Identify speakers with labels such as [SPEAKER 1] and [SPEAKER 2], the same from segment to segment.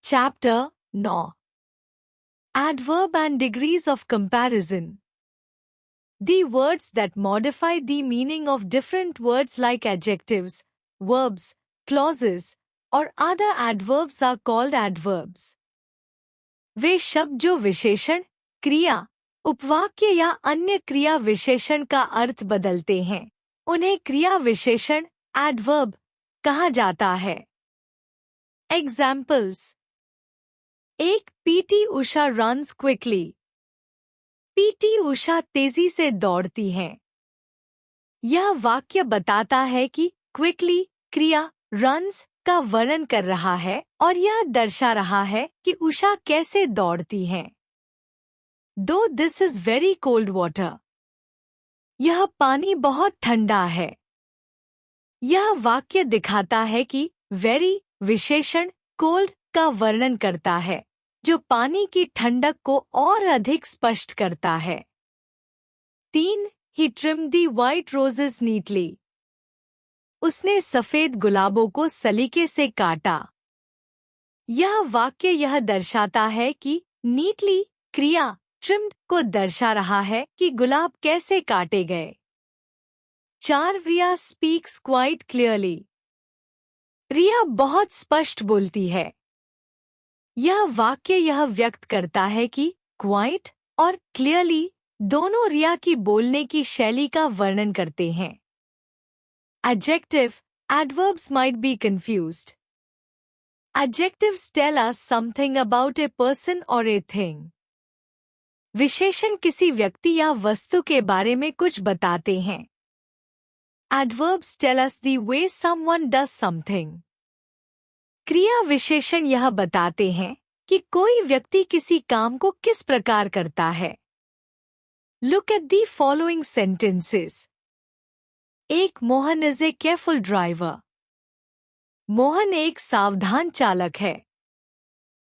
[SPEAKER 1] Chapter 9. Adverb and degrees of comparison. The words that modify the meaning of different words like adjectives, verbs, clauses, or other adverbs are called adverbs. वे शब्द जो विशेषण, क्रिया, उपवाक्य या अन्य क्रिया विशेषण का अर्थ बदलते हैं, उन्हें क्रिया विशेषण, adverb, कहा जाता है. Examples. एक PT Usha runs quickly. PT Usha तेजी से दौड़ती हैं. यह वाक्य बताता है कि क्विकली क्रिया रन्स का वर्णन कर रहा है और यह दर्शा रहा है कि उषा कैसे दौड़ती हैं. दो this is very cold water. यह पानी बहुत ठंडा है. यह वाक्य दिखाता है कि वेरी विशेषण कोल्ड का वर्णन करता है, जो पानी की ठंडक को और अधिक स्पष्ट करता है. 3. He trimmed the white roses neatly. उसने सफेद गुलाबों को सलीके से काटा. यह वाक्य यह दर्शाता है कि नीटली क्रिया ट्रिम्ड को दर्शा रहा है कि गुलाब कैसे काटे गए. 4. रिया स्पीक्स क्वाइट क्लियरली. रिया बहुत स्पष्ट बोलती है. यह वाक्य यह व्यक्त करता है कि क्वाइट और क्लियरली दोनों रिया की बोलने की शैली का वर्णन करते हैं. Adjective, adverbs might be confused. Adjectives tell us something about a person or a thing. विशेषण किसी व्यक्ति या वस्तु के बारे में कुछ बताते हैं. Adverbs tell us the way someone does something. क्रिया विशेषण यह बताते हैं कि कोई व्यक्ति किसी काम को किस प्रकार करता है. Look at the following sentences. 1. Mohan is a careful driver. Mohan एक सावधान चालक है.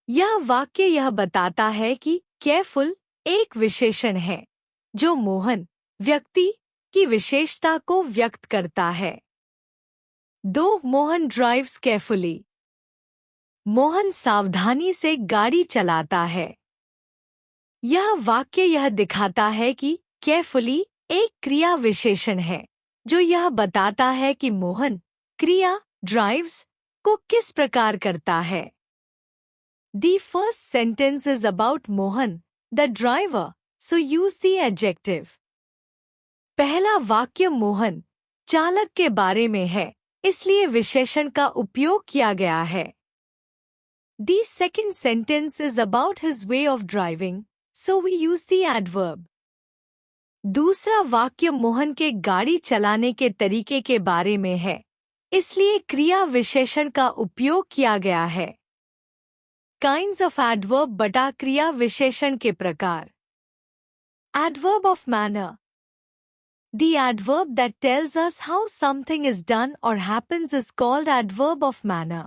[SPEAKER 1] यह वाक्य यह बताता है कि केयरफुल एक विशेषण है, जो मोहन व्यक्ति की विशेषता को व्यक्त करता है. 2. Mohan drives carefully. मोहन सावधानी से गाड़ी चलाता है. यह वाक्य यह दिखाता है कि केयरफुली एक क्रिया विशेषण है, जो यह बताता है कि मोहन क्रिया ड्राइव्स को किस प्रकार करता है. The first sentence is about Mohan the driver, so use the adjective. पहला वाक्य मोहन चालक के बारे में है, इसलिए विशेषण का उपयोग किया गया है. The second sentence is about his way of driving, so we use the adverb. दूसरा वाक्य मोहन के गाड़ी चलाने के तरीके के बारे में है, इसलिए क्रिया विशेषण का उपयोग किया गया है. Kinds of adverb बटा क्रिया विशेषण के प्रकार. Adverb of manner. The adverb that tells us how something is done or happens is called adverb of manner.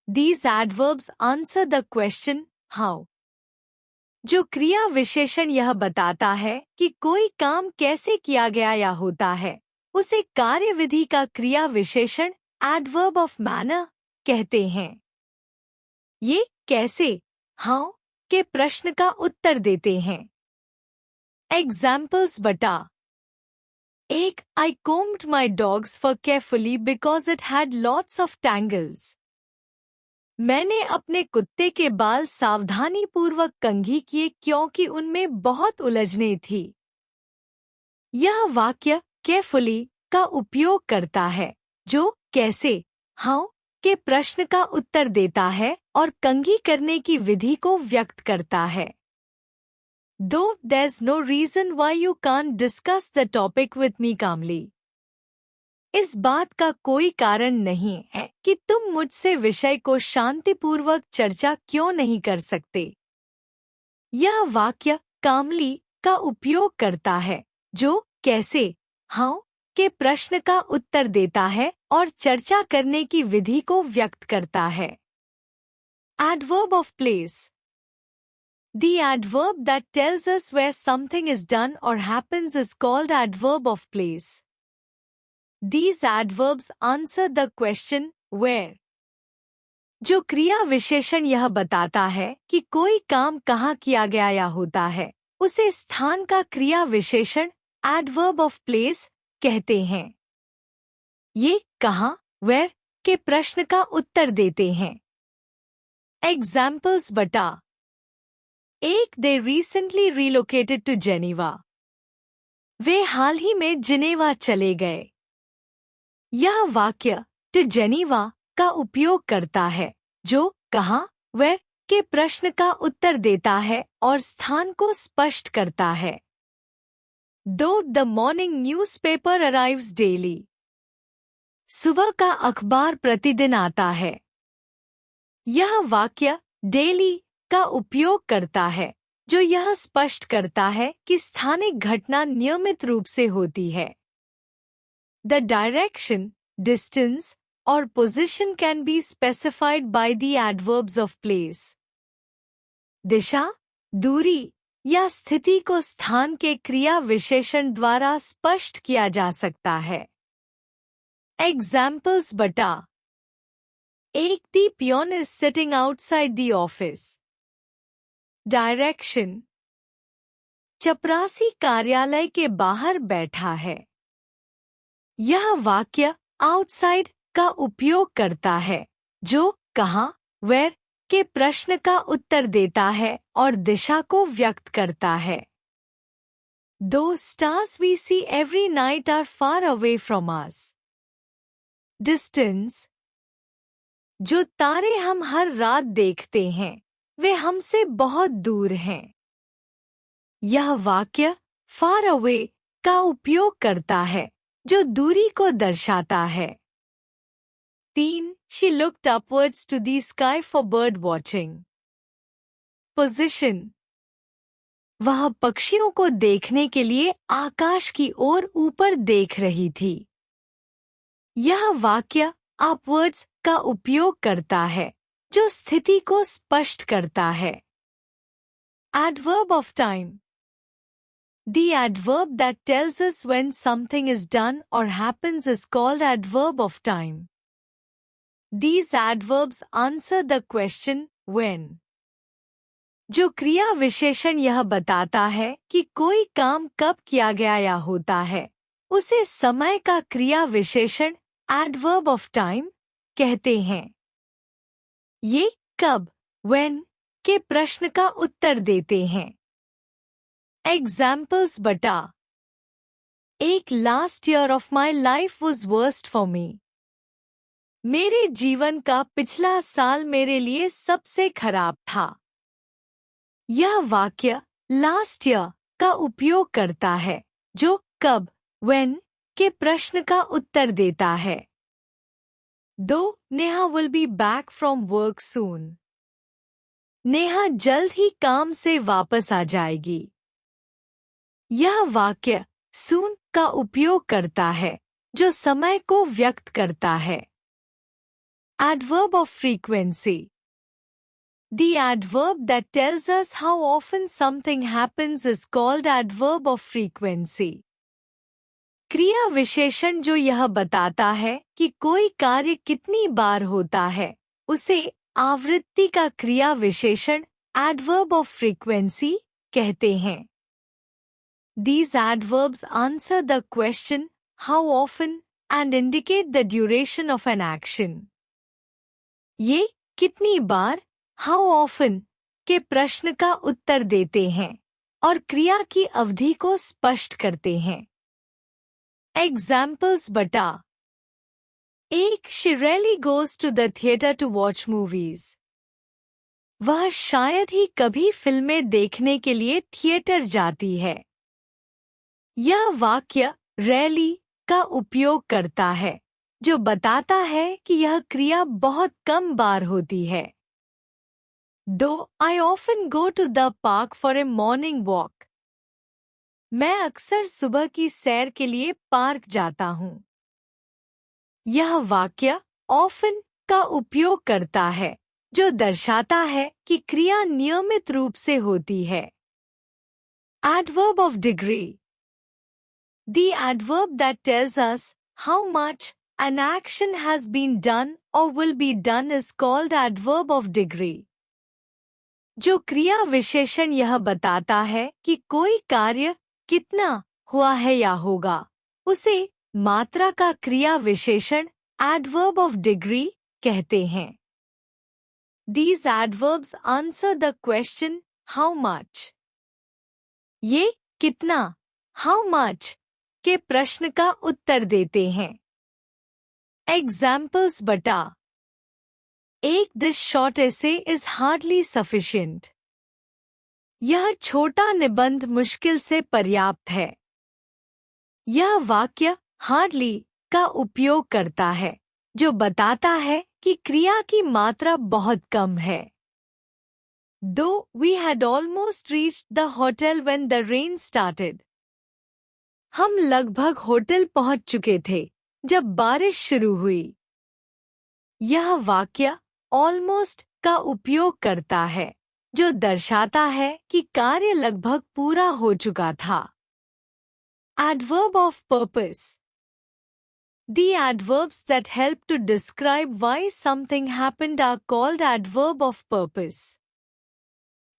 [SPEAKER 1] These adverbs answer the question how. जो क्रिया विशेषण यह बताता है कि कोई काम कैसे किया गया या होता है, उसे कार्यविधि का क्रिया विशेषण adverb of manner कहते हैं. ये कैसे, how के प्रश्न का उत्तर देते हैं. Examples बटा. 1. I combed my dog's fur carefully because it had lots of tangles. मैंने अपने कुत्ते के बाल सावधानीपूर्वक कंघी किए क्योंकि उनमें बहुत उलझने थी. यह वाक्य केयरफुली का उपयोग करता है, जो कैसे, हाउ के प्रश्न का उत्तर देता है और कंघी करने की विधि को व्यक्त करता है. Though there's no reason why you can't discuss the topic with me calmly. इस बात का कोई कारण नहीं है कि तुम मुझसे विषय को शांतिपूर्वक चर्चा क्यों नहीं कर सकते. यह वाक्य कामली का उपयोग करता है, जो कैसे, हाउ के प्रश्न का उत्तर देता है और चर्चा करने की विधि को व्यक्त करता है. Adverb of place. The adverb that tells us where something is done or happens is called adverb of place. These adverbs answer the question where. जो क्रिया विशेषण यह बताता है कि कोई काम कहाँ किया गया या होता है, उसे स्थान का क्रिया विशेषण एडवर्ब ऑफ प्लेस कहते हैं। ये कहाँ, वेयर के प्रश्न का उत्तर देते हैं। एग्जाम्पल्स बटा। एक, दे रिसेंटली रिलोकेटेड टू जेनीवा। वे हाल ही में जिनेवा चले गए। यह वाक्य टू जेनीवा का उपयोग करता है, जो कहाँ, वेयर के प्रश्न का उत्तर देता है और स्थान को स्पष्ट करता है। 2, the morning newspaper arrives daily. सुबह का अखबार प्रतिदिन आता है। यह वाक्य डेली का उपयोग करता है, जो यह स्पष्ट करता है कि स्थानिक घटना नियमित रूप से होती है। The direction, distance, or position can be specified by the adverbs of place. दिशा, दूरी या स्थिति को स्थान के क्रिया विशेषण द्वारा स्पष्ट किया जा सकता है। Examples बटा। एक, the peon is sitting outside the office. Direction, चपरासी कार्यालय के बाहर बैठा है। यह वाक्य आउटसाइड का उपयोग करता है, जो कहाँ, वेयर के प्रश्न का उत्तर देता है और दिशा को व्यक्त करता है। 2, stars we see every night are far away from us. Distance, जो तारे हम हर रात देखते हैं, वे हमसे बहुत दूर हैं। यह वाक्य far away का उपयोग करता है, जो दूरी को दर्शाता है। 3, she looked upwards to the sky for bird watching. Position, वह पक्षियों को देखने के लिए आकाश की ओर ऊपर देख रही थी। यह वाक्य upwards का उपयोग करता है, जो स्थिति को स्पष्ट करता है। Adverb of time, the adverb that tells us when something is done or happens is called adverb of time. These adverbs answer the question when. जो क्रिया विशेषण यह बताता है कि कोई काम कब किया गया या होता है, उसे समय का क्रिया विशेषण adverb of time कहते हैं। ये कब, when के प्रश्न का उत्तर देते हैं। Examples बटा। एक, last year of my life was worst for me. मेरे जीवन का पिछला साल मेरे लिए सबसे खराब था। यह वाक्य लास्ट ईयर का उपयोग करता है, जो कब, when के प्रश्न का उत्तर देता है। 2, Neha will be back from work soon. Neha जल्द ही काम से वापस आ जाएगी। यह वाक्य सून का उपयोग करता है, जो समय को व्यक्त करता है। Adverb of frequency, the adverb that tells us how often something happens is called adverb of frequency. क्रिया विशेषण जो यह बताता है कि कोई कार्य कितनी बार होता है, उसे आवृत्ति का क्रिया विशेषण adverb of frequency कहते हैं। These adverbs answer the question how often and indicate the duration of an action. ये कितनी बार, how often के प्रश्न का उत्तर देते हैं और क्रिया की अवधि को स्पष्ट करते हैं। Examples बटा। एक, she rarely goes to the theater to watch movies. वह शायद ही कभी फिल्में देखने के लिए थिएटर जाती है। यह वाक्य rarely का उपयोग करता है, जो बताता है कि यह क्रिया बहुत कम बार होती है। 2, I often go to the park for a morning walk. मैं अक्सर सुबह की सैर के लिए पार्क जाता हूँ। यह वाक्य often का उपयोग करता है, जो दर्शाता है कि क्रिया नियमित रूप से होती है। Adverb of degree, the adverb that tells us how much an action has been done or will be done is called adverb of degree. जो क्रिया विशेषण यह बताता है कि कोई कार्य कितना हुआ है या होगा, उसे मात्रा का क्रिया विशेषण adverb of degree कहते हैं. These adverbs answer the question how much. ये कितना how much के प्रश्न का उत्तर देते हैं. Examples बटा. एक This short essay is hardly sufficient. यह छोटा निबंध मुश्किल से पर्याप्त है. यह वाक्य hardly का उपयोग करता है, जो बताता है कि क्रिया की मात्रा बहुत कम है. Though we had almost reached the hotel when the rain started. हम लगभग होटल पहुंच चुके थे जब बारिश शुरू हुई. यह वाक्य almost का उपयोग करता है, जो दर्शाता है कि कार्य लगभग पूरा हो चुका था. Adverb of purpose. The adverbs that help to describe why something happened are called adverb of purpose.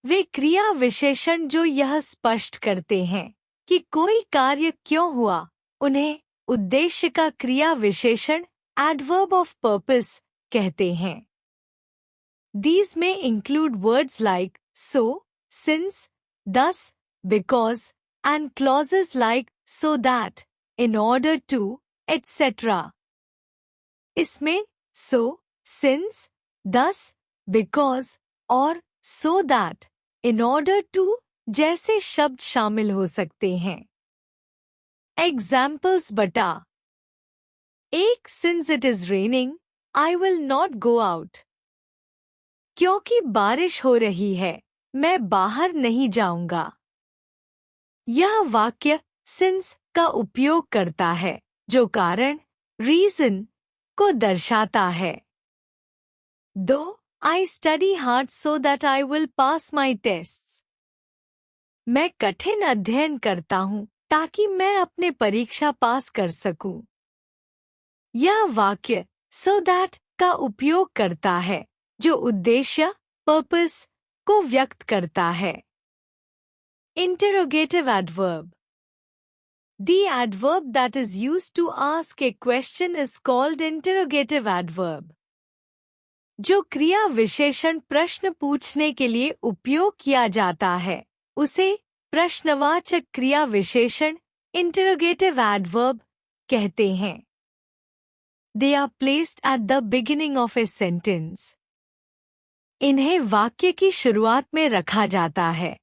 [SPEAKER 1] वे क्रिया विशेषण जो यह स्पष्ट करते हैं कि कोई कार्य क्यों हुआ, उन्हें उद्देश्य का क्रिया विशेषण adverb of purpose कहते हैं. These may include words like so, since, thus, because, and clauses like so that, in order to, etc. इसमें so, since, thus, because और so that, in order to जैसे शब्द शामिल हो सकते हैं. Examples बटा. एक Since it is raining, I will not go out. क्योंकि बारिश हो रही है, मैं बाहर नहीं जाऊंगा. यह वाक्य since का उपयोग करता है, जो कारण reason को दर्शाता है. Though I study hard so that I will pass my tests. मैं कठिन अध्ययन करता हूं ताकि मैं अपने परीक्षा पास कर सकूं. यह वाक्य so that का उपयोग करता है, जो उद्देश्य purpose को व्यक्त करता है. Interrogative adverb. The adverb that is used to ask a question is called interrogative adverb. जो क्रिया विशेषण प्रश्न पूछने के लिए उपयोग किया जाता है, उसे प्रश्नवाचक क्रिया विशेषण interrogative adverb कहते हैं. They are placed at the beginning of a sentence. इन्हें वाक्य की शुरुआत में रखा जाता है.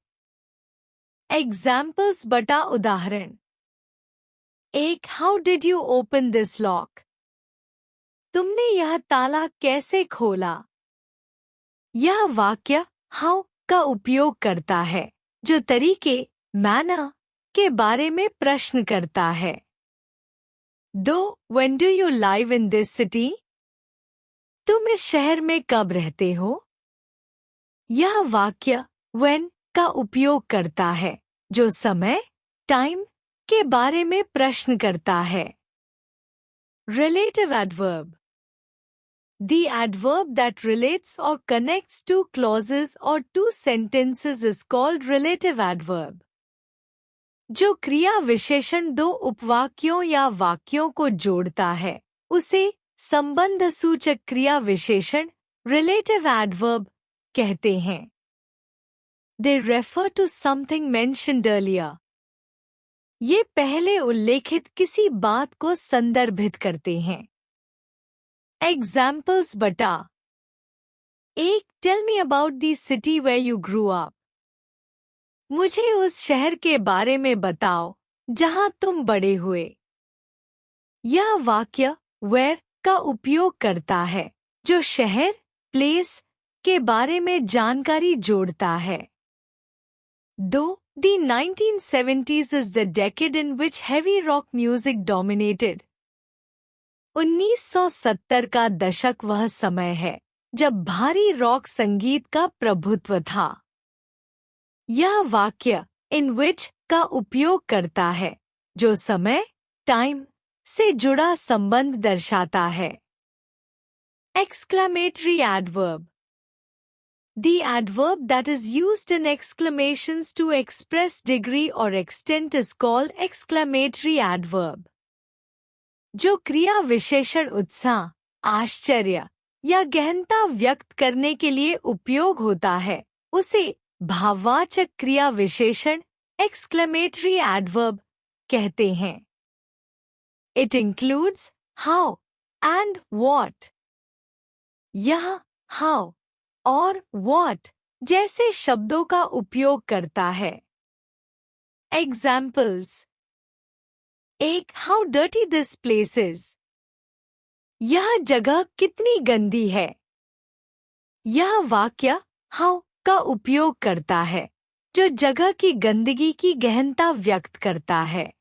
[SPEAKER 1] Examples बटा उदाहरण. एक How did you open this lock? तुमने यह ताला कैसे खोला? यह वाक्य how का उपयोग करता है, जो तरीके manner के बारे में प्रश्न करता है. Though when do you live in this city? तुम इस शहर में कब रहते हो? यह वाक्य when का उपयोग करता है, जो समय time के बारे में प्रश्न करता है. Relative adverb. The adverb that relates or connects two clauses or two sentences is called relative adverb. जो क्रिया विशेषण दो उपवाक्यों या वाक्यों को जोड़ता है, उसे संबंध सूचक क्रिया विशेषण relative adverb कहते हैं. They refer to something mentioned earlier. ये पहले उल्लेखित किसी बात को संदर्भित करते हैं. Examples बटा. एक Tell me about the city where you grew up. मुझे उस शहर के बारे में बताओ जहां तुम बड़े हुए. यह वाक्य where का उपयोग करता है, जो शहर place के बारे में जानकारी जोड़ता है. Though the 1970s is the decade in which heavy rock music dominated. 1970 का दशक वह समय है जब भारी रॉक संगीत का प्रभुत्व था. यह वाक्य in which का उपयोग करता है, जो समय time से जुड़ा संबंध दर्शाता है. Exclamatory adverb. The adverb that is used in exclamations to express degree or extent is called exclamatory adverb. जो क्रिया विशेषण उत्साह, आश्चर्य या गहनता व्यक्त करने के लिए उपयोग होता है, उसे भाववाचक क्रिया विशेषण exclamatory adverb कहते हैं. It includes how and what. यह how और what जैसे शब्दों का उपयोग करता है. Examples. एक, how dirty this place is. यह जगह कितनी गंदी है. यह वाक्य how का उपयोग करता है, जो जगह की गंदगी की गहनता व्यक्त करता है.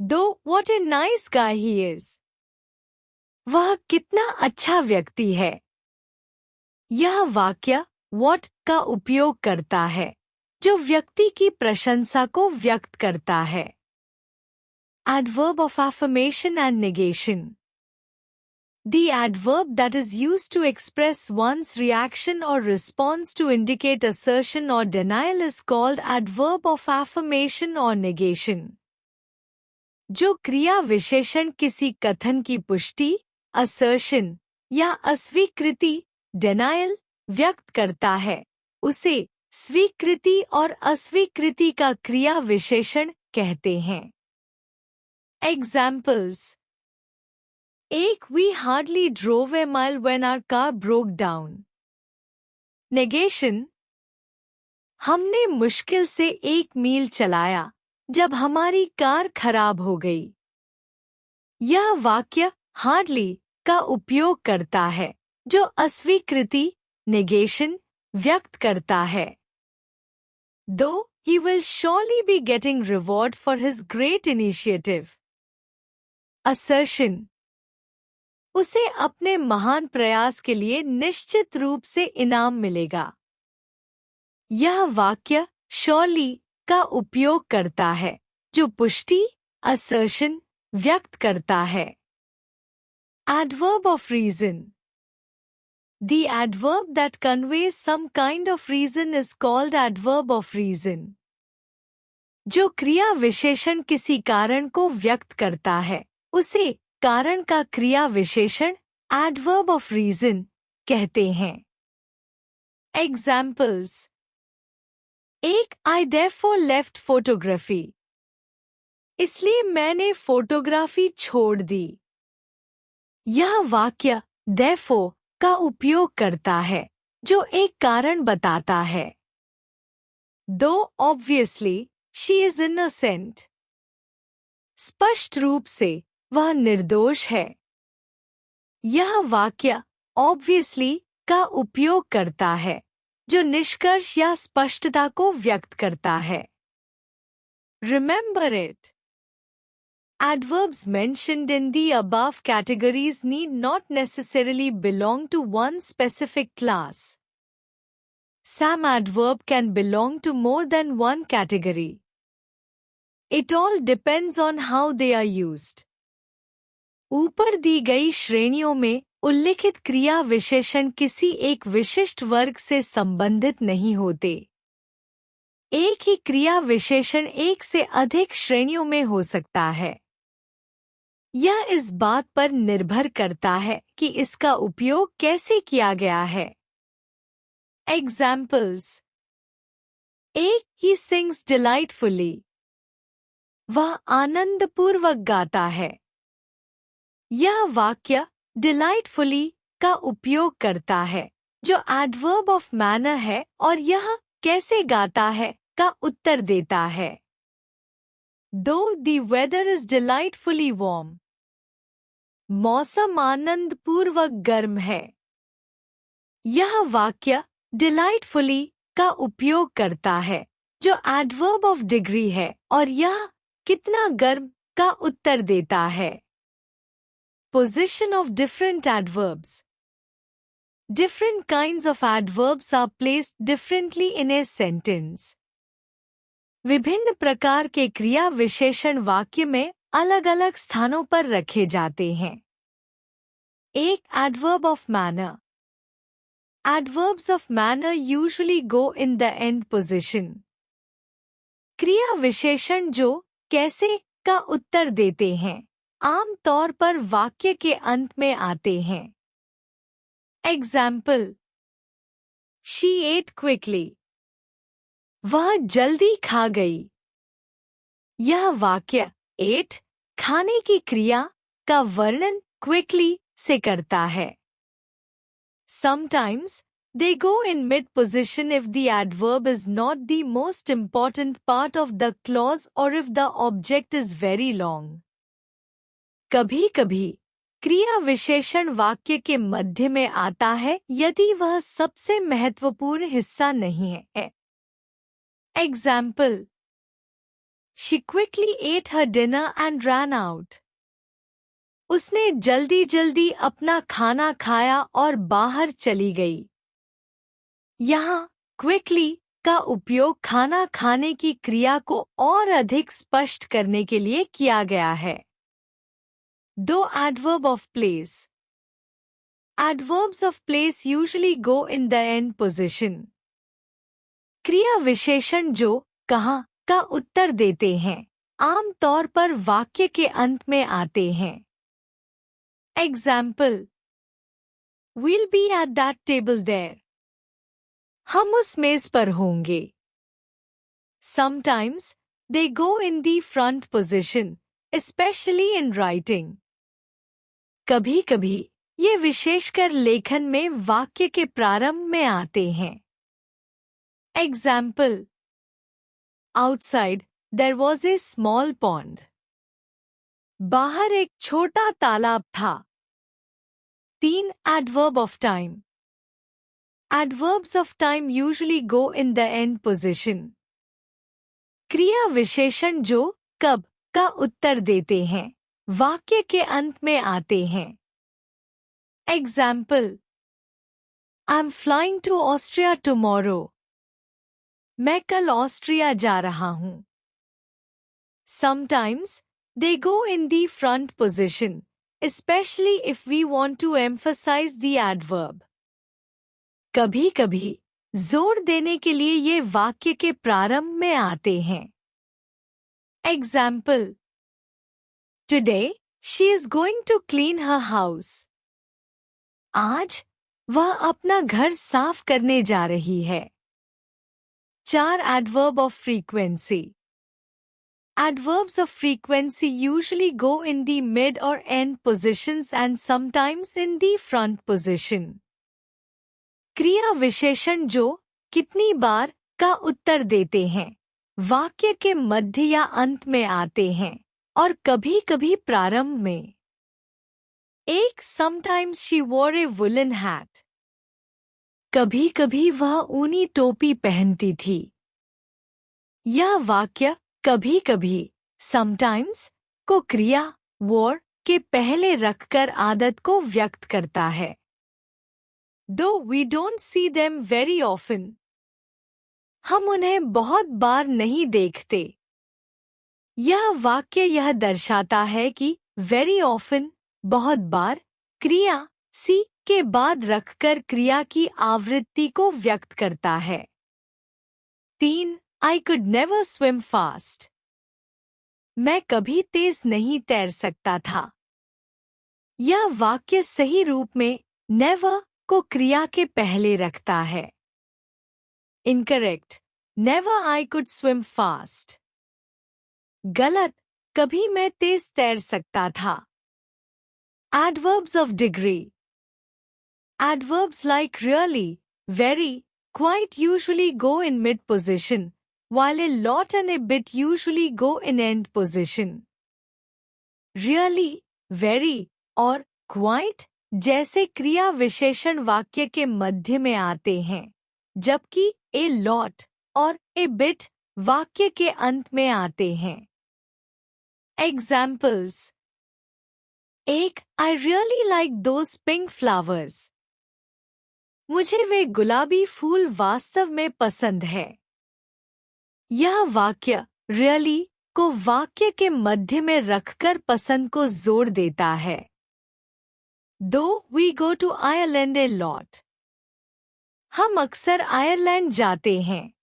[SPEAKER 1] दो, what a nice guy he is. वह कितना अच्छा व्यक्ति है. यह वाक्य what का उपयोग करता है, जो व्यक्ति की प्रशंसा को व्यक्त करता है. Adverb of affirmation and negation. The adverb that is used to express one's reaction or response to indicate assertion or denial is called adverb of affirmation or negation. जो क्रिया विशेषण किसी कथन की पुष्टि, assertion या अस्वीकृति, denial व्यक्त करता है, उसे स्वीकृति और अस्वीकृति का क्रिया विशेषण कहते हैं. Examples. एक, we hardly drove a mile when our car broke down. Negation. हमने मुश्किल से 1 मील चलाया जब हमारी कार खराब हो गई. यह वाक्य hardly का उपयोग करता है, जो अस्वीकृति, negation व्यक्त करता है. दो, he will surely be getting reward for his great initiative. Assertion. उसे अपने महान प्रयास के लिए निश्चित रूप से इनाम मिलेगा. यह वाक्य surely का उपयोग करता है, जो पुष्टि, assertion व्यक्त करता है. Adverb of reason. The adverb that conveys some kind of reason is called adverb of reason. जो क्रिया विशेषण किसी कारण को व्यक्त करता है, उसे कारण का क्रिया विशेषण adverb of reason कहते हैं. Examples. एक, I therefore left photography. इसलिए मैंने फोटोग्राफी छोड़ दी. यह वाक्य therefore का उपयोग करता है, जो एक कारण बताता है. दो, obviously she is innocent. स्पष्ट रूप से वह निर्दोष है. यह वाक्य obviously का उपयोग करता है, जो निष्कर्ष या स्पष्टता को व्यक्त करता है. Remember it. Adverbs mentioned in the above categories need not necessarily belong to one specific class. Some adverb can belong to more than one category. It all depends on how they are used. ऊपर दी गई श्रेणियों में उल्लिखित क्रिया विशेषण किसी एक विशिष्ट वर्ग से संबंधित नहीं होते. एक ही क्रिया विशेषण एक से अधिक श्रेणियों में हो सकता है. यह इस बात पर निर्भर करता है कि इसका उपयोग कैसे किया गया है. Examples. एक, he sings delightfully. वह आनंदपूर्वक गाता है. यह वाक्य delightfully का उपयोग करता है, जो adverb of manner है और यह कैसे गाता है का उत्तर देता है. दो, the weather is delightfully warm. मौसम आनंदपूर्वक गर्म है. यह वाक्य delightfully का उपयोग करता है, जो adverb of degree है और यह कितना गर्म का उत्तर देता है. Position of different adverbs. Different kinds of adverbs are placed differently in a sentence. विभिन्न प्रकार के क्रिया विशेषण वाक्य में अलग-अलग स्थानों पर रखे जाते हैं. एक adverb of manner. Adverbs of manner usually go in the end position. क्रिया विशेषण जो कैसे का उत्तर देते हैं आम तौर पर वाक्य के अंत में आते हैं. Example: She ate quickly. वह जल्दी खा गई. यह वाक्य ate खाने की क्रिया का वर्णन quickly से करता है. Sometimes they go in mid position if the adverb is not the most important part of the clause or if the object is very long. कभी-कभी क्रिया विशेषण वाक्य के मध्य में आता है यदि वह सबसे महत्वपूर्ण हिस्सा नहीं है. Example: She quickly ate her dinner and ran out. उसने जल्दी-जल्दी अपना खाना खाया और बाहर चली गई. यहाँ quickly का उपयोग खाना खाने की क्रिया को और अधिक स्पष्ट करने के लिए किया गया है. दो adverb of place. Adverbs of place usually go in the end position. क्रिया विशेषण जो कहाँ का उत्तर देते हैं आम तौर पर वाक्य के अंत में आते हैं. Example: We'll be at that table there. हम उस मेज पर होंगे. Sometimes they go in the front position, especially in writing. कभी-कभी ये विशेषकर लेखन में वाक्य के प्रारंभ में आते हैं. Example: Outside there was a small pond. बाहर एक छोटा तालाब था. 3 adverb of time. Adverbs of time usually go in the end position. क्रिया विशेषण जो कब का उत्तर देते हैं वाक्य के अंत में आते हैं. Example: I'm flying to Austria tomorrow. मैं कल ऑस्ट्रिया जा रहा हूँ. Sometimes they go in the front position, especially if we want to emphasize the adverb. कभी-कभी जोर देने के लिए ये वाक्य के प्रारंभ में आते हैं. Example: Today she is going to clean her house. आज वह अपना घर साफ करने जा रही है. 4 adverb of frequency. Adverbs of frequency usually go in the mid or end positions and sometimes in the front position. क्रिया विशेषण जो कितनी बार का उत्तर देते हैं वाक्य के मध्य या अंत में आते हैं और कभी-कभी प्रारंभ में. एक Sometimes she wore a woolen hat. कभी-कभी वह ऊनी टोपी पहनती थी. यह वाक्य कभी-कभी sometimes को क्रिया wore के पहले रखकर आदत को व्यक्त करता है. Though we don't see them very often. हम उन्हें बहुत बार नहीं देखते. यह वाक्य यह दर्शाता है कि very often बहुत बार क्रिया सी के बाद रखकर क्रिया की आवृत्ति को व्यक्त करता है. 3 I could never swim fast. मैं कभी तेज नहीं तैर सकता था. यह वाक्य सही रूप में never को क्रिया के पहले रखता है. Incorrect. Never I could swim fast. गलत, कभी मैं तेज तैर सकता था. Adverbs of degree. Adverbs like really, very, quite usually go in mid position, while a lot and a bit usually go in end position. Really, very और quite जैसे क्रिया विशेषण वाक्य के मध्य में आते हैं, जबकि a lot और a bit वाक्य के अंत में आते हैं. Examples: एक I really like those pink flowers. मुझे वे गुलाबी फूल वास्तव में पसंद है. यह वाक्य really को वाक्य के मध्य में रखकर पसंद को जोर देता है. Though we go to Ireland a lot. हम अक्सर आयरलैंड जाते हैं।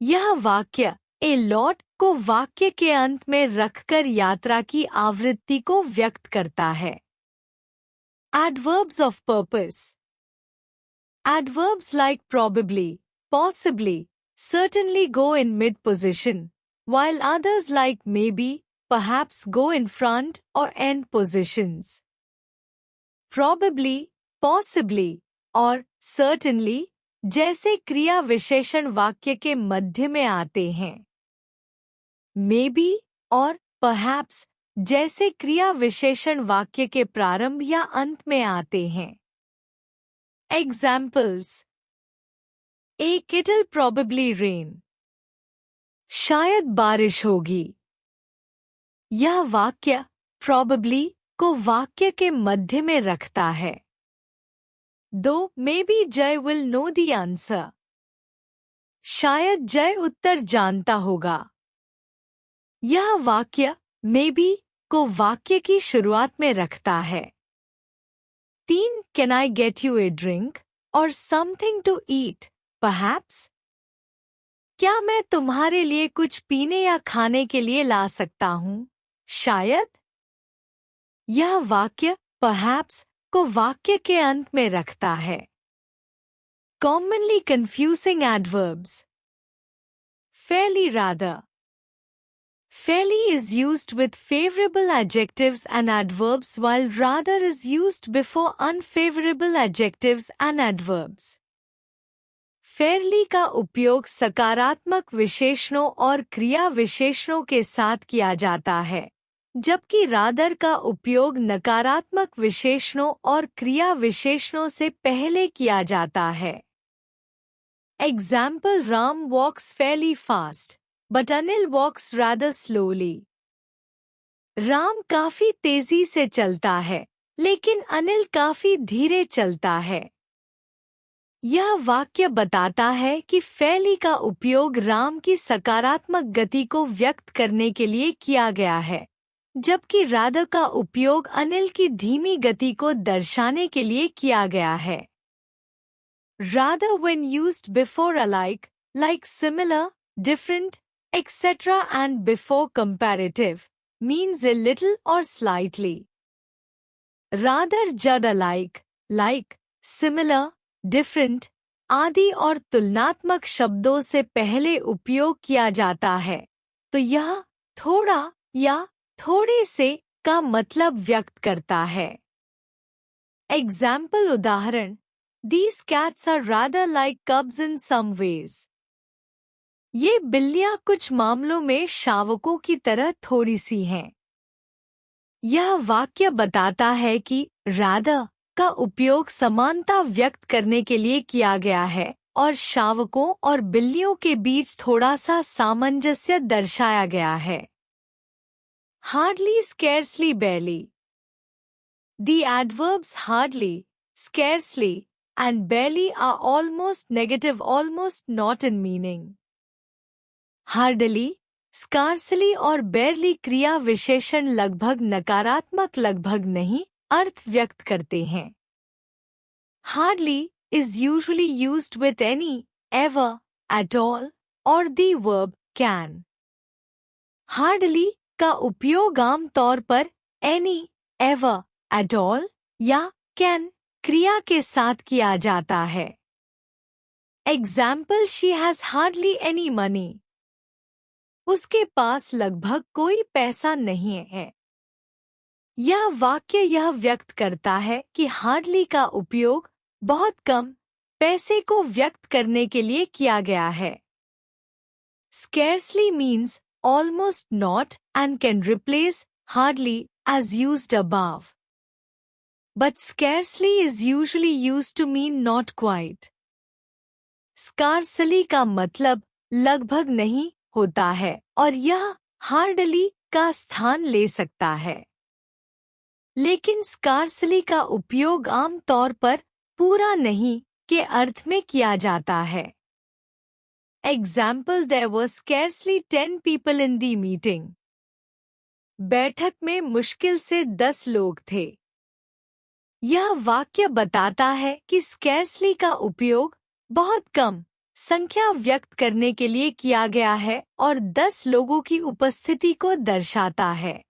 [SPEAKER 1] यह वाक्य a lot को वाक्य के अंत में रखकर यात्रा की आवृत्ति को व्यक्त करता है। Adverbs of purpose. Adverbs like probably, possibly, certainly go in mid-position, while others like maybe, perhaps go in front or end positions. Probably, possibly और certainly जैसे क्रिया विशेषण वाक्य के मध्य में आते हैं। Maybe और perhaps जैसे क्रिया विशेषण वाक्य के प्रारंभ या अंत में आते हैं। Examples. It'll probably rain. शायद बारिश होगी। यह वाक्य probably को वाक्य के मध्य में रखता है। Though maybe Jay will know the answer. शायद जय उत्तर जानता होगा। यह वाक्य maybe को वाक्य की शुरुआत में रखता है। 3. Can I get you a drink or something to eat, perhaps? क्या मैं तुम्हारे लिए कुछ पीने या खाने के लिए ला सकता हूँ? शायद। यह वाक्य perhaps को वाक्य के अंत में रखता है। Commonly confusing adverbs. Fairly rather. Fairly is used with favorable adjectives and adverbs while rather is used before unfavorable adjectives and adverbs. Fairly का उपयोग सकारात्मक विशेषणों और क्रिया विशेषणों के साथ किया जाता है, जबकि rather का उपयोग नकारात्मक विशेषणों और क्रिया विशेषणों से पहले किया जाता है। Example. Ram walks fairly fast, but Anil walks rather slowly. Ram काफी तेजी से चलता है, लेकिन अनिल काफी धीरे चलता है। यह वाक्य बताता है कि fairly का उपयोग राम की सकारात्मक गति को व्यक्त करने के लिए किया गया है, जबकि rather का उपयोग अनिल की धीमी गति को दर्शाने के लिए किया गया है। Rather when used before alike, like similar, different, etc. and before comparative, means a little or slightly. Rather जड alike, like, similar, different, आदि और तुलनात्मक शब्दों से पहले उपयोग किया जाता है, तो यह थोड़ा या थोड़े से का मतलब व्यक्त करता है। Example. उदाहरण. These cats are rather like cubs in some ways. ये बिल्लियां कुछ मामलों में शावकों की तरह थोड़ी सी हैं। यह वाक्य बताता है कि rather का उपयोग समानता व्यक्त करने के लिए किया गया है और शावकों और बिल्लियों के बीच थोड़ा सा सामंजस्य दर्शाया गया है। Hardly, scarcely, barely. The adverbs hardly, scarcely, and barely are almost negative, almost not in meaning. Hardly, scarcely और barely क्रिया विशेषण लगभग नकारात्मक लगभग नहीं अर्थ व्यक्त करते हैं। Hardly is usually used with any, ever, at all, or the verb can. Hardly का उपयोग आम तौर पर any, ever, at all या can क्रिया के साथ किया जाता है। Example. She has hardly any money. उसके पास लगभग कोई पैसा नहीं है। यह वाक्य यह व्यक्त करता है कि hardly का उपयोग बहुत कम पैसे को व्यक्त करने के लिए किया गया है। Scarcely means almost not and can replace hardly as used above. But scarcely is usually used to mean not quite. Scarcely का मतलब लगभग नहीं होता है और यह hardly का स्थान ले सकता है। लेकिन scarcely का उपयोग आम तौर पर पूरा नहीं के अर्थ में किया जाता है। Example. There were scarcely 10 people in the meeting. बैठक में मुश्किल से 10 लोग थे। यह वाक्य बताता है कि स्कैर्सली का उपयोग बहुत कम संख्या व्यक्त करने के लिए किया गया है और 10 लोगों की उपस्थिति को दर्शाता है।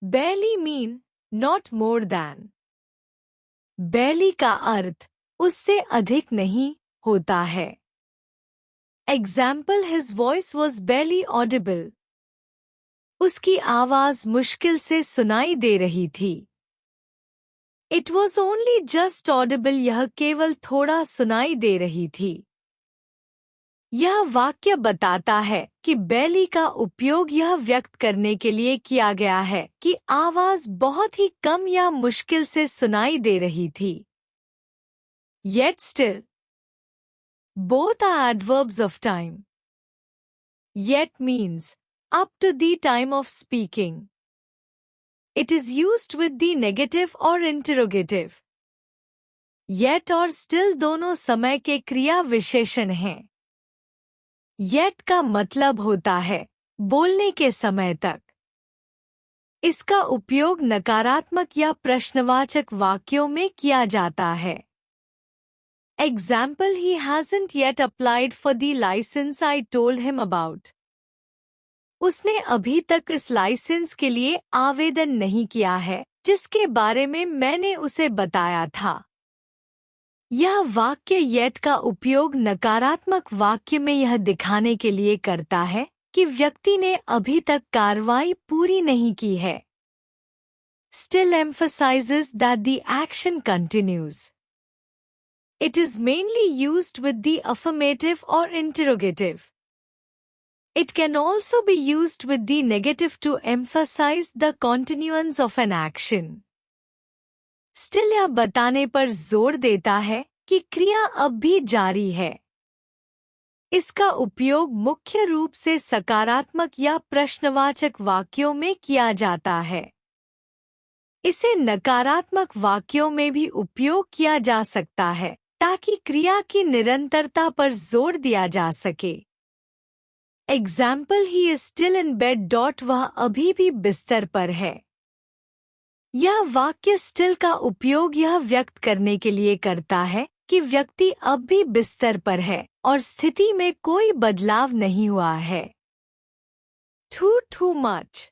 [SPEAKER 1] barely mean not more than. barely का अर्थ उससे अधिक नहीं होता है। Example, his voice was barely Audible. उसकी आवाज मुश्किल से सुनाई दे रही थी। It was only just Audible, यह केवल थोड़ा सुनाई दे रही थी। यह वाक्य बताता है कि barely का उपयोग यह व्यक्त करने के लिए किया गया है कि आवाज बहुत ही कम या मुश्किल से सुनाई दे रही थी। Yet still, both are adverbs of time. Yet means up to the time of speaking. It is used with the negative or interrogative. Yet और still दोनों समय के क्रिया विशेषण हैं। Yet का मतलब होता है बोलने के समय तक। इसका उपयोग नकारात्मक या प्रश्नवाचक वाक्यों में किया जाता है। Example, he hasn't yet applied for the license I told him about. उसने अभी तक इस लाइसेंस के लिए आवेदन नहीं किया है जिसके बारे में मैंने उसे बताया था। यह वाक्य yet का उपयोग नकारात्मक वाक्य में यह दिखाने के लिए करता है कि व्यक्ति ने अभी तक कार्रवाई पूरी नहीं की है। Still emphasizes that the action continues. It is mainly used with the affirmative or interrogative. It can also be used with the negative to emphasize the continuance of an action. Still यह बताने पर जोर देता है कि क्रिया अब भी जारी है। इसका उपयोग मुख्य रूप से सकारात्मक या प्रश्नवाचक वाक्यों में किया जाता है। इसे नकारात्मक वाक्यों में भी उपयोग किया जा सकता है ताकि क्रिया की निरंतरता पर जोर दिया जा सके। Example, he is still in bed. वह अभी भी बिस्तर पर है। यह वाक्य स्टिल का उपयोग यह व्यक्त करने के लिए करता है कि व्यक्ति अब भी बिस्तर पर है और स्थिति में कोई बदलाव नहीं हुआ है। Too much.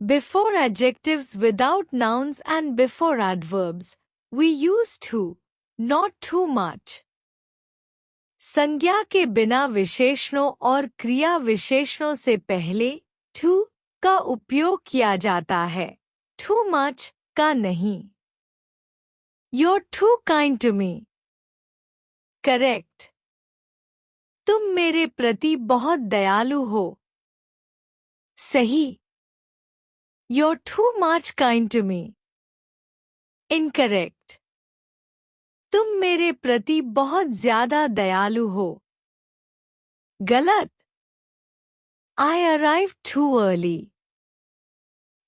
[SPEAKER 1] Before adjectives without nouns and before adverbs, we use to, not too much. संज्ञा के बिना विशेषणों और क्रिया विशेषणों से पहले to का उपयोग किया जाता है, too much का नहीं। You're too kind to me. Correct. तुम मेरे प्रति बहुत दयालु हो। सही। You're too much kind to me. Incorrect. तुम मेरे प्रति बहुत ज्यादा दयालु हो। गलत। I arrived too early.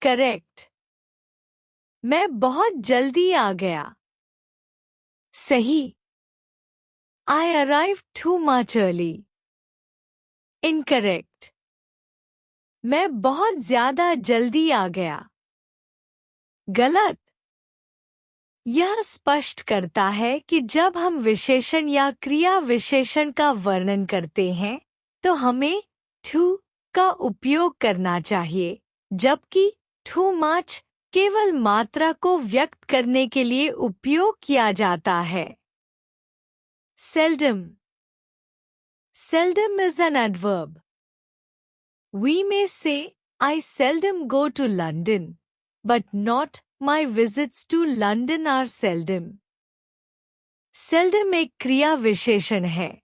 [SPEAKER 1] Correct. मैं बहुत जल्दी आ गया। सही। I arrived too much early. Incorrect. मैं बहुत ज्यादा जल्दी आ गया। गलत। यह स्पष्ट करता है कि जब हम विशेषण या क्रिया विशेषण का वर्णन करते हैं तो हमें to का उपयोग करना चाहिए, जबकि too much केवल मात्रा को व्यक्त करने के लिए उपयोग किया जाता है। Seldom. Seldom is an adverb. We may say, I seldom go to London, but not, my visits to London are seldom. Seldom एक क्रिया विशेषण है।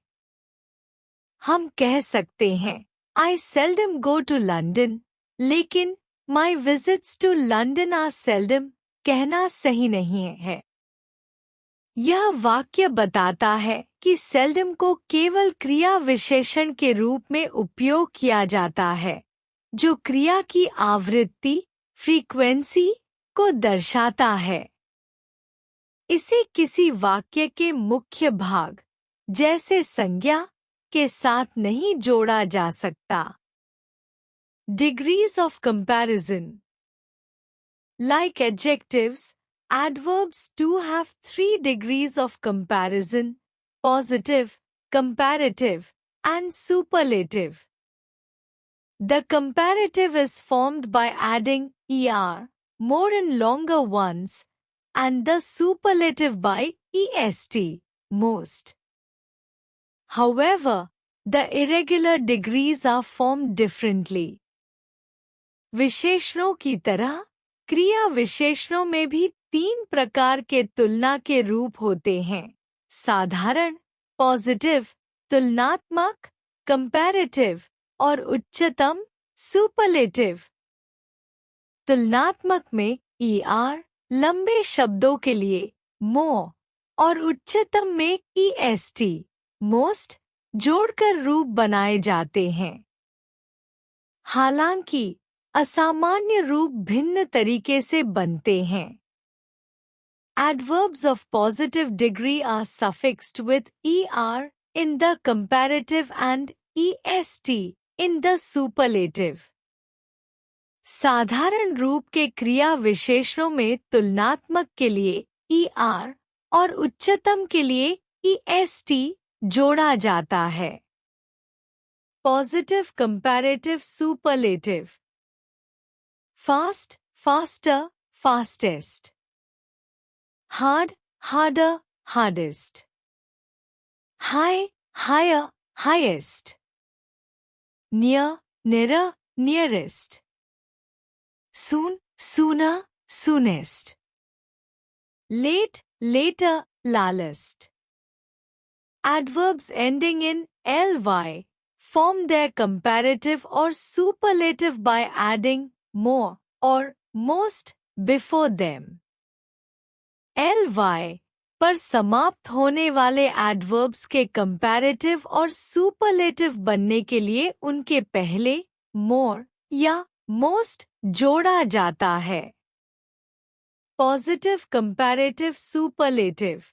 [SPEAKER 1] हम कह सकते हैं, I seldom go to London, लेकिन my visits to London are seldom कहना सही नहीं है। यह वाक्य बताता है कि seldom को केवल क्रिया विशेषण के रूप में उपयोग किया जाता है, जो क्रिया की आवृत्ति, फ्रीक्वेंसी को दर्शाता है। इसे किसी वाक्य के मुख्य भाग, जैसे संज्ञा, के साथ नहीं जोड़ा जा सकता। Degrees of comparison. Like adjectives, Adverbs too have 3 degrees of comparison: positive, comparative, and superlative. The comparative is formed by adding er, more in longer ones, and the superlative by est, most. However, the irregular degrees are formed differently. विशेषणों की तरह क्रिया विशेषणों में भी 3 प्रकार के तुलना के रूप होते हैं: साधारण, पॉजिटिव, तुलनात्मक, कंपैरेटिव, और उच्चतम, सुपरलेटिव। तुलनात्मक में er लंबे शब्दों के लिए more और उच्चतम में est most जोड़कर रूप बनाए जाते हैं। हालांकि असामान्य रूप भिन्न तरीके से बनते हैं। Adverbs of positive degree are suffixed with er in the comparative and est in the superlative. साधारण रूप के क्रिया विशेषणों में तुलनात्मक के लिए er और उच्चतम के लिए est जोड़ा जाता है। Positive, comparative, superlative. Fast, faster, fastest. Hard, harder, hardest. High, higher, highest. Near, nearer, nearest. Soon, sooner, soonest. Late, later, latest. Adverbs ending in ly form their comparative or superlative by adding more or most before them. ly पर समाप्त होने वाले adverbs के comparative और superlative बनने के लिए उनके पहले more या most जोड़ा जाता है। Positive, comparative, superlative.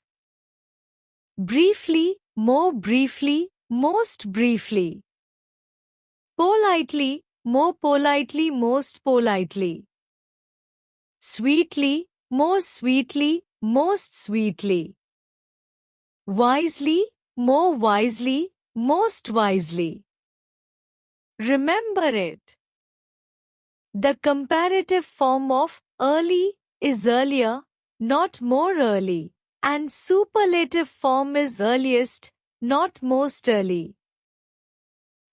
[SPEAKER 1] briefly, more briefly, most briefly. Politely, more politely, most politely. Sweetly, more sweetly, most sweetly. Wisely, more wisely, most wisely. Remember it. The comparative form of early is earlier, not more early, and superlative form is earliest, not most early.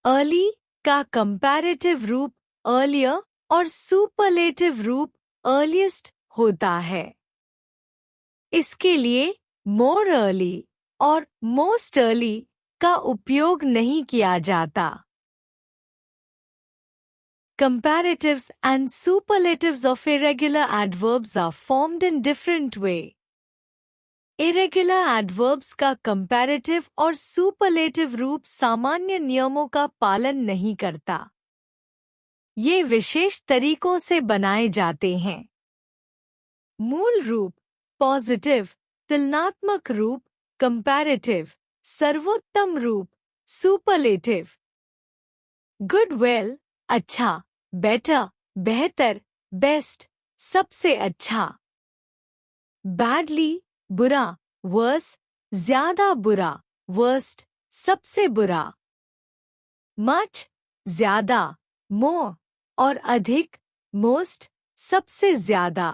[SPEAKER 1] Early का comparative रूप earlier और superlative रूप earliest होता है। इसके लिए more early और most early का उपयोग नहीं किया जाता। Comparatives and superlatives of irregular adverbs are formed in different way. Irregular adverbs का comparative और superlative रूप सामान्य नियमों का पालन नहीं करता। ये विशेष तरीकों से बनाए जाते हैं। मूल रूप, पॉजिटिव, तुलनात्मक रूप, कंपैरेटिव, सर्वोत्तम रूप, सुपरलेटिव। गुड, वेल, अच्छा, बेटर, बेहतर, बेस्ट, सबसे अच्छा। बैडली, बुरा, वर्स, ज्यादा बुरा, वर्स्ट, सबसे बुरा। मच, ज्यादा, मोर, और अधिक, मोस्ट, सबसे ज्यादा।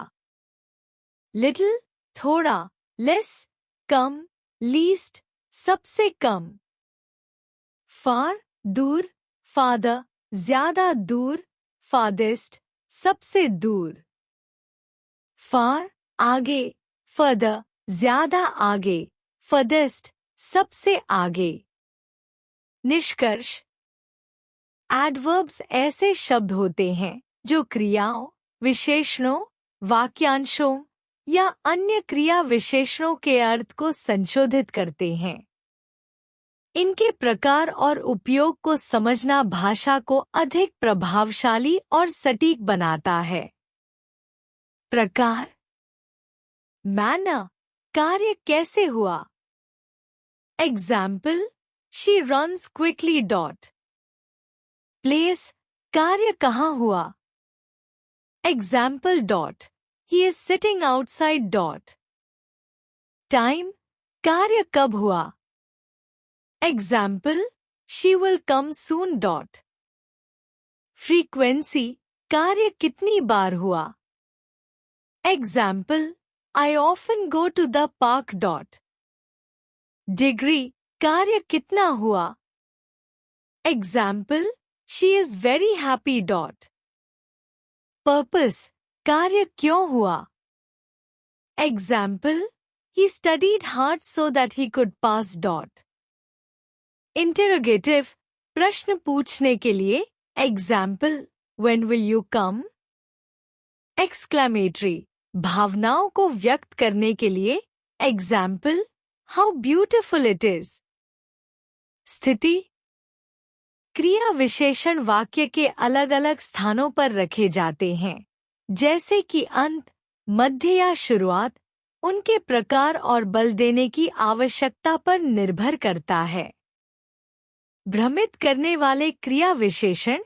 [SPEAKER 1] लिटिल, थोड़ा, लेस, कम, लीस्ट, सबसे कम। फार, दूर, फादर, ज्यादा दूर, फादेस्ट, सबसे दूर। फार, आगे, फर्दर, ज्यादा आगे, फर्देस्ट, सबसे आगे। निष्कर्ष, एडवर्ब्स ऐसे शब्द होते हैं जो क्रियाओं, विशेषणों, वाक्यांशों या अन्य क्रिया विशेषणों के अर्थ को संशोधित करते हैं। इनके प्रकार और उपयोग को समझना भाषा को अधिक प्रभावशाली और सटीक बनाता है। प्रकार, मैनर, कार्य कैसे हुआ। Example, she runs quickly dot. Place, कार्य कहाँ हुआ। Example dot, He is sitting outside. Time, कार्य कब हुआ? Example, she will come soon. Frequency, कार्य कितनी बार हुआ? Example, I often go to the park. Degree, कार्य कितना हुआ? Example, she is very happy. Purpose, कार्य क्यों हुआ? Example, he studied hard so that he could pass. Interrogative, प्रश्न पूछने के लिए. Example, when will you come? Exclamatory, भावनाओं को व्यक्त करने के लिए. Example, how beautiful it is. स्थिति, क्रिया विशेषण वाक्य के अलग अलग स्थानों पर रखे जाते हैं, जैसे कि अंत, मध्य या शुरुआत. उनके प्रकार और बल देने की आवश्यकता पर निर्भर करता है. भ्रमित करने वाले क्रिया विशेषण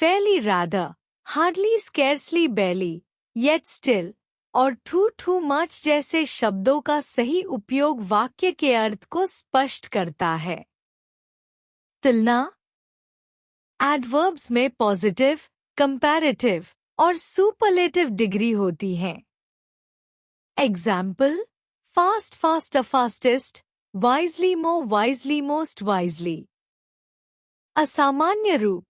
[SPEAKER 1] fairly, rather, hardly, scarcely, barely, yet, still और too much जैसे शब्दों का सही उपयोग वाक्य के अर्थ को स्पष्ट करता है. तुलना, एडवर्ब्स में पॉजिटिव, कंपैरेटिव और सुपरलेटिव डिग्री होती है. Example, fast, faster, fastest, wisely, more wisely, most wisely. असामान्य रूप,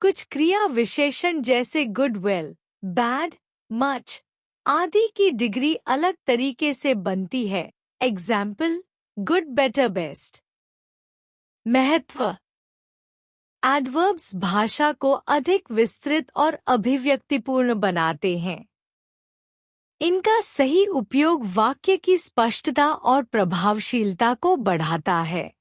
[SPEAKER 1] कुछ क्रिया विशेषण जैसे गुड, वेल, बैड, मच आदि की डिग्री अलग तरीके से बनती है. Example, good, better, best. महत्व, एडवर्ब्स भाषा को अधिक विस्तृत और अभिव्यक्तिपूर्ण बनाते हैं. इनका सही उपयोग वाक्य की स्पष्टता और प्रभावशीलता को बढ़ाता है.